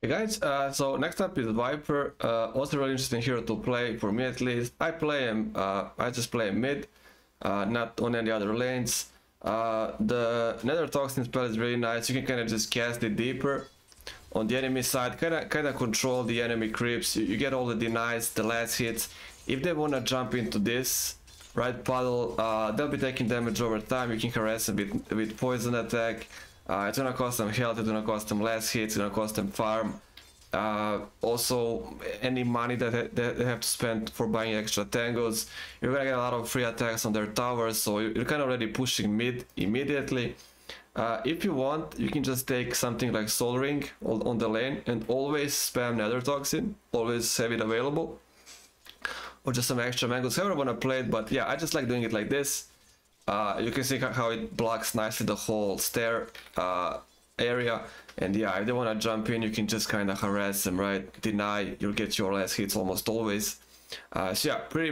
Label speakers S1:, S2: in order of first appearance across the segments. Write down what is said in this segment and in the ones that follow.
S1: Hey guys, so next up is Viper. Also really interesting hero to play, for me at least. I just play him mid, not on any other lanes. The Nether Toxin spell is really nice. You can kind of just cast it deeper on the enemy side, kind of control the enemy creeps. You get all the denies, the last hits. If they want to jump into this right puddle, they'll be taking damage over time. You can harass them with poison attack. It's gonna cost them health, it's gonna cost them less hits, it's gonna cost them farm. Also, any money that they have to spend for buying extra tangos, you're gonna get a lot of free attacks on their towers, so you're kind of already pushing mid immediately. If you want, you can just take something like Soul Ring on the lane and always spam Nether Toxin, always have it available. Or just some extra mangoes, however I want to play it, but yeah, I just like doing it like this. You can see how it blocks nicely the whole stair area, and yeah, if they want to jump in, you can just kind of harass them, right? Deny, you'll get your last hits almost always. So yeah, pretty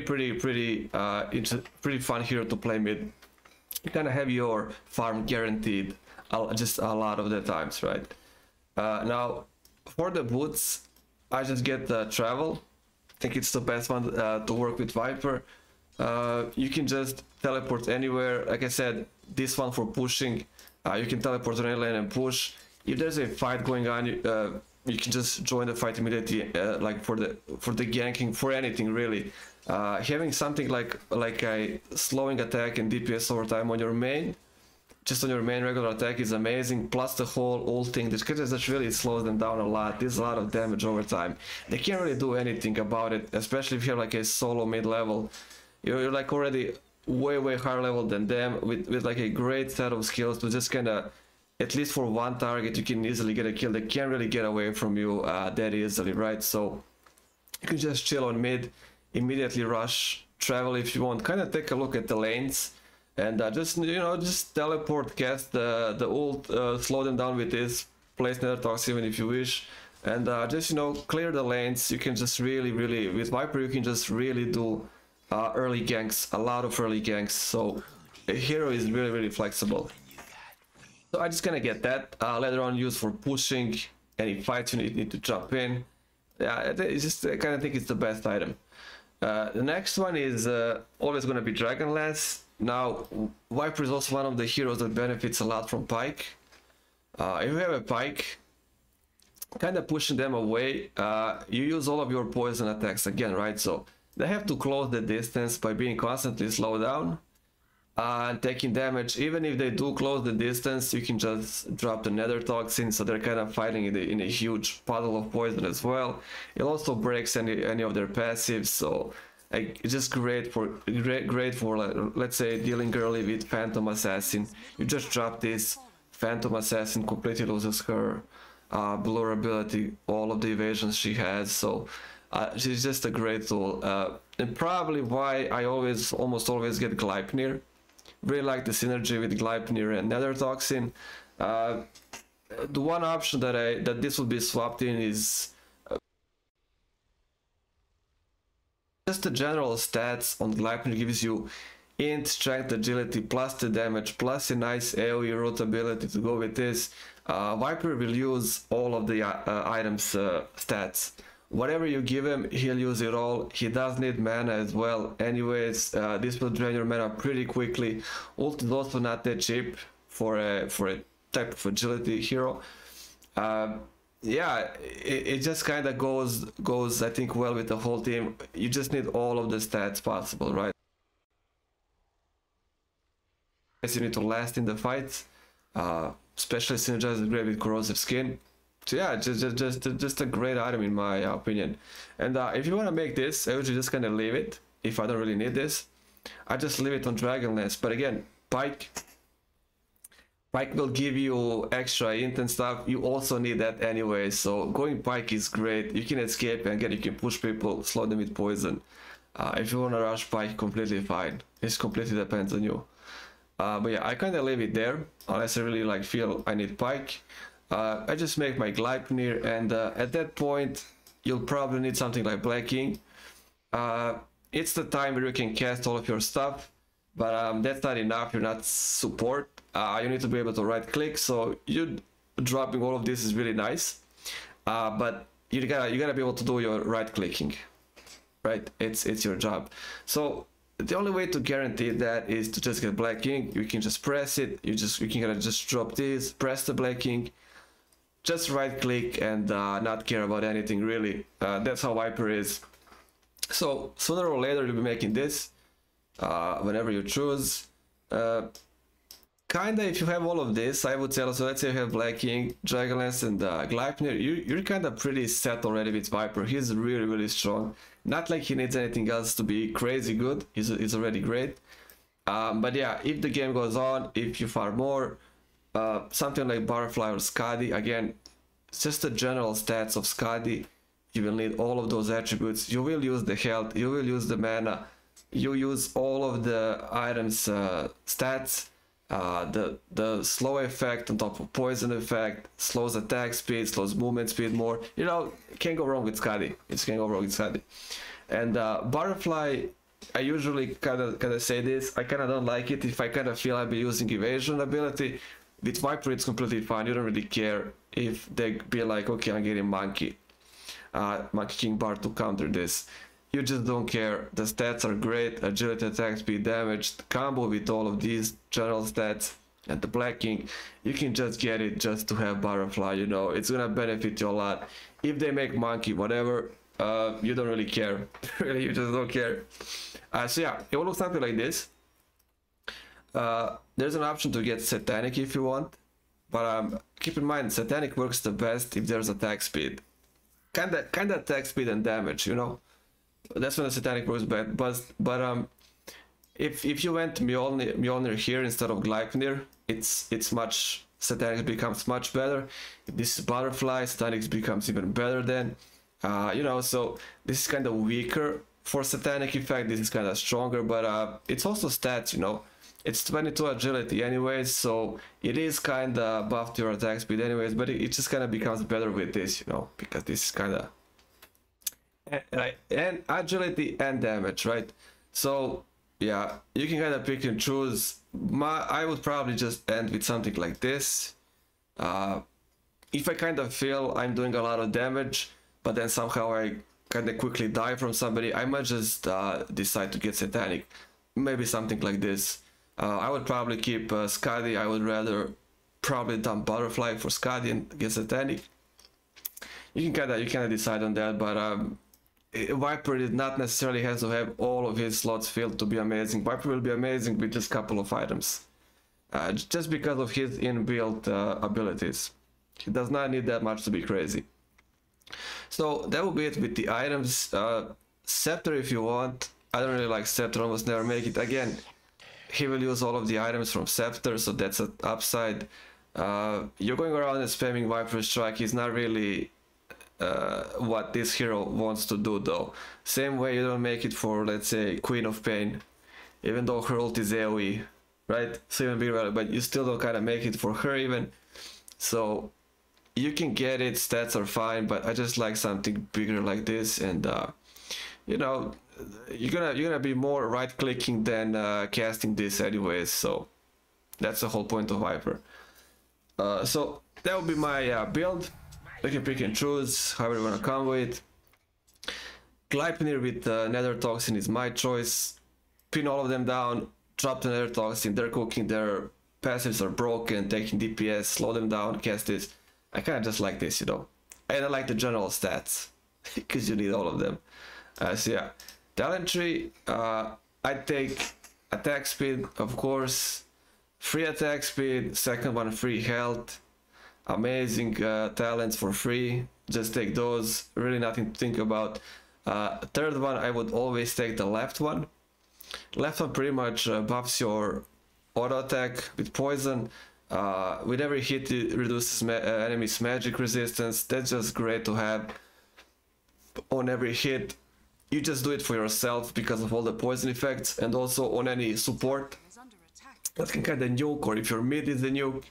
S1: fun hero to play mid. You kind of have your farm guaranteed just a lot of the times, right? Now, for the boots, I just get the travel. I think it's the best one to work with Viper. You can just teleport anywhere. Like I said, this one for pushing, you can teleport to any lane and push. If there's a fight going on, you can just join the fight immediately, like for the ganking, for anything really. Having something like a slowing attack and DPS over time on your main, just on your main regular attack, is amazing. Plus the whole ult thing, that really slows them down a lot. There's a lot of damage over time. They can't really do anything about it, especially if you have like a solo mid level. You're like already way higher level than them, with like a great set of skills to just kind of, at least for one target, you can easily get a kill. They can't really get away from you that easily, right? So you can just chill on mid, immediately rush, travel if you want, kind of take a look at the lanes, and just teleport, cast the ult, slow them down with this, place Nether Toxin even if you wish, and just clear the lanes. You can just really with Viper, you can just really do early ganks, a lot of early ganks, so a hero is really flexible. So I just gonna get that, later on use for pushing any fights you need to jump in. Yeah, it's just, I kind of think it's the best item. The next one is always gonna be Dragon Lance. Now, Viper is also one of the heroes that benefits a lot from Pike. If you have a Pike, kind of pushing them away, you use all of your poison attacks again, right? So they have to close the distance by being constantly slowed down and taking damage. Even if they do close the distance, you can just drop the Nether Toxin, so they're kind of fighting in a huge puddle of poison as well. It also breaks any of their passives, so like, it's just great for let's say dealing early with Phantom Assassin. You just drop this, Phantom Assassin completely loses her blur ability, all of the evasions she has, so she's just a great tool, and probably why I almost always get Gleipnir. Really like the synergy with Gleipnir and Nether Toxin. The one option that this will be swapped in is just the general stats on Gleipnir. Gives you int, strength, agility, plus the damage, plus a nice AoE root ability to go with this. Viper will use all of the items stats. Whatever you give him, he'll use it all. He does need mana as well. Anyways, this will drain your mana pretty quickly. Ult is also not that cheap for a type of agility hero. Yeah, it just kind of goes I think well with the whole team. You just need all of the stats possible, right? You need to last in the fights, especially synergizes great with corrosive skin. So yeah, just a great item in my opinion. And if you want to make this, I usually just kind of leave it. If I don't really need this, I just leave it on Dragon Lance. But again, Pike will give you extra int and stuff. You also need that anyway, so going Pike is great. You can escape, and again, you can push people, slow them with poison. If you want to rush Pike, completely fine. It completely depends on you. But yeah, I kind of leave it there unless I really feel I need Pike. I just make my Gleipnir, and at that point you'll probably need something like Black King. It's the time where you can cast all of your stuff, but that's not enough. You're not support. You need to be able to right click, so you dropping all of this is really nice. but you gotta be able to do your right clicking, right? It's your job. So the only way to guarantee that is to just get black ink. You can just press it. You can kind of just drop this, press the black ink, just right click and not care about anything really. That's how Viper is. So sooner or later you'll be making this whenever you choose. Kinda, if you have all of this, I would say, also, let's say you have Black Ink, Dragonlance, and Gleipnir, you're kind of pretty set already with Viper. He's really, really strong. Not like he needs anything else to be crazy good. He's already great. But yeah, if the game goes on, if you farm more, something like Butterfly or Skadi, again, it's just the general stats of Skadi. You will need all of those attributes. You will use the health, you will use the mana, you use all of the items stats. The slow effect on top of poison effect, slows attack speed, slows movement speed more. You know, can't go wrong with Skadi. It can't go wrong with Skadi. And Butterfly, I usually kind of say this. I kind of don't like it if I kind of feel I'll be using evasion ability. With Viper, it's completely fine. You don't really care if they be like, okay, I'm getting Monkey King Bar to counter this. You just don't care. The stats are great. Agility, attack speed, damage, the combo with all of these general stats and the Black King. You can just get it just to have Butterfly, you know. It's gonna benefit you a lot. If they make Monkey, whatever, you don't really care. Really, you just don't care. So yeah, it will look something like this. There's an option to get Satanic if you want. But keep in mind, Satanic works the best if there's attack speed. Kinda attack speed and damage, you know. That's when the Satanic works bad, but if you went Mjolnir here instead of Gleipnir, it's much, Satanic becomes much better. If this is Butterfly, Satanic becomes even better then. You know, so this is kind of weaker for Satanic effect, this is kind of stronger, but it's also stats, you know. It's 22 agility anyways, so it is kind of buffed your attack speed anyways, but it just kind of becomes better with this, you know, because this is kind of... Right, and agility and damage, right? So yeah, you can kind of pick and choose. I would probably just end with something like this. If I kind of feel I'm doing a lot of damage, but then somehow I kind of quickly die from somebody, I might just decide to get Satanic. Maybe something like this. I would probably keep Skadi. I would rather probably dump Butterfly for Skadi and get Satanic. You can kind of decide on that, but Viper did not necessarily has to have all of his slots filled to be amazing. Viper will be amazing with just a couple of items, just because of his inbuilt abilities. He does not need that much to be crazy. So that will be it with the items. Scepter if you want. I don't really like Scepter, almost never make it. Again, he will use all of the items from Scepter, so that's an upside. You're going around and spamming Viper Strike is not really what this hero wants to do though. Same way you don't make it for, let's say, Queen of Pain, even though her ult is AoE, right? So even bigger, but you still don't kind of make it for her even. So you can get it, stats are fine, but I just like something bigger like this, and you know, you're gonna be more right clicking than casting this anyways, so that's the whole point of Viper. So that would be my build. You can pick and choose however you want to come with. Gleipnir with Nether Toxin is my choice. Pin all of them down, drop the Nether Toxin, they're cooking, their passives are broken, taking DPS, slow them down, cast this. I kind of just like this, you know. And I like the general stats, because you need all of them. So yeah, talent tree, I take attack speed, of course, free attack speed, second one free health. Amazing talents for free, just take those, really nothing to think about. Third one, I would always take the left one. Left one pretty much buffs your auto attack with poison. With every hit it reduces enemy's magic resistance. That's just great to have on every hit. You just do it for yourself because of all the poison effects, and also on any support that can kind of nuke, or if your mid is a nuke.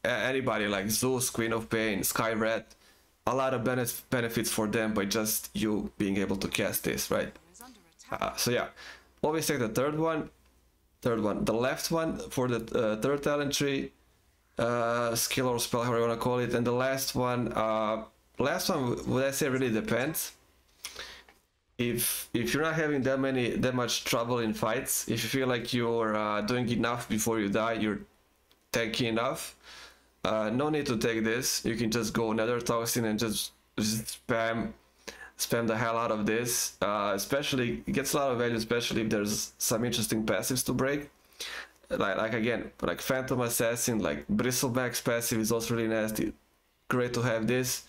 S1: Anybody like Zeus, Queen of Pain, Skyrat, a lot of benefits for them by just you being able to cast this, right? So yeah, always take the third one, the left one for the third talent tree. skill or spell, however you want to call it. And the last one would I say really depends. If you're not having that much trouble in fights, if you feel like you're doing enough before you die, you're tanky enough, no need to take this. You can just go Nether Toxin and just spam the hell out of this. Especially, it gets a lot of value, especially if there's some interesting passives to break. Like again, like Phantom Assassin, like Bristleback's passive is also really nasty. Great to have this.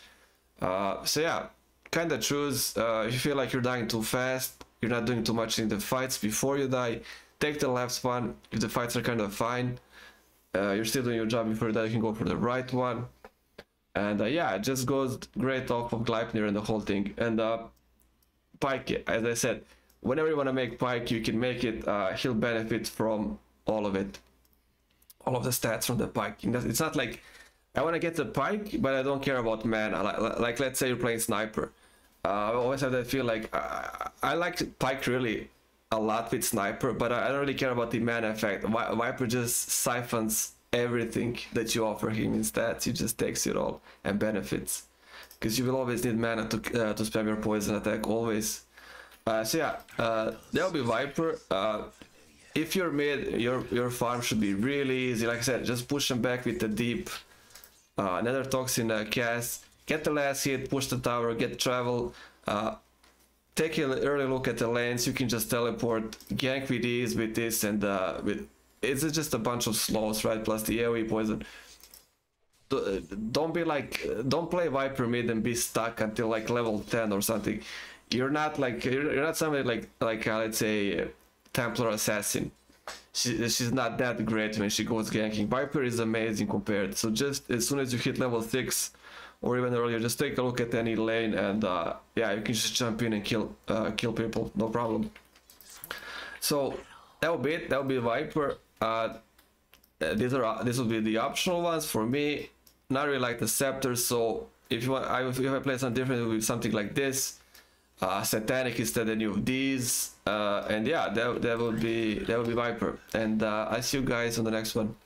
S1: So yeah, kind of choose. If you feel like you're dying too fast, you're not doing too much in the fights before you die, take the left one. If the fights are kind of fine, you're still doing your job before you die, you can go for the right one. And yeah, it just goes great off of Gleipnir and the whole thing. And Pike, as I said, whenever you want to make Pike, you can make it. He'll benefit from all of it, all of the stats from the Pike. It's not like I want to get the Pike, but I don't care about mana. Like let's say you're playing Sniper. I always have that feel like I like Pike really a lot with Sniper, but I don't really care about the mana effect. Viper just siphons everything that you offer him in stats. He just takes it all and benefits, because you will always need mana to spam your poison attack, always. So yeah, that'll be Viper. If you're mid, your farm should be really easy. Like I said, just push them back with the deep Nether Toxin cast, get the last hit, push the tower, get travel, take an early look at the lanes. You can just teleport, gank with ease with this, and it's just a bunch of slows, right? Plus the AoE poison. Don't play Viper mid and be stuck until like level 10 or something. You're not somebody like let's say Templar Assassin. She's not that great when she goes ganking. Viper is amazing compared. So just as soon as you hit level 6 or even earlier, just take a look at any lane and yeah, you can just jump in and kill people, no problem. So that will be it. That will be Viper. This will be the optional ones for me. Not really like the Scepter. So if you want, if I play something different, it will be something like this. Satanic instead of any of these, and yeah, that will be Viper. And I see you guys on the next one.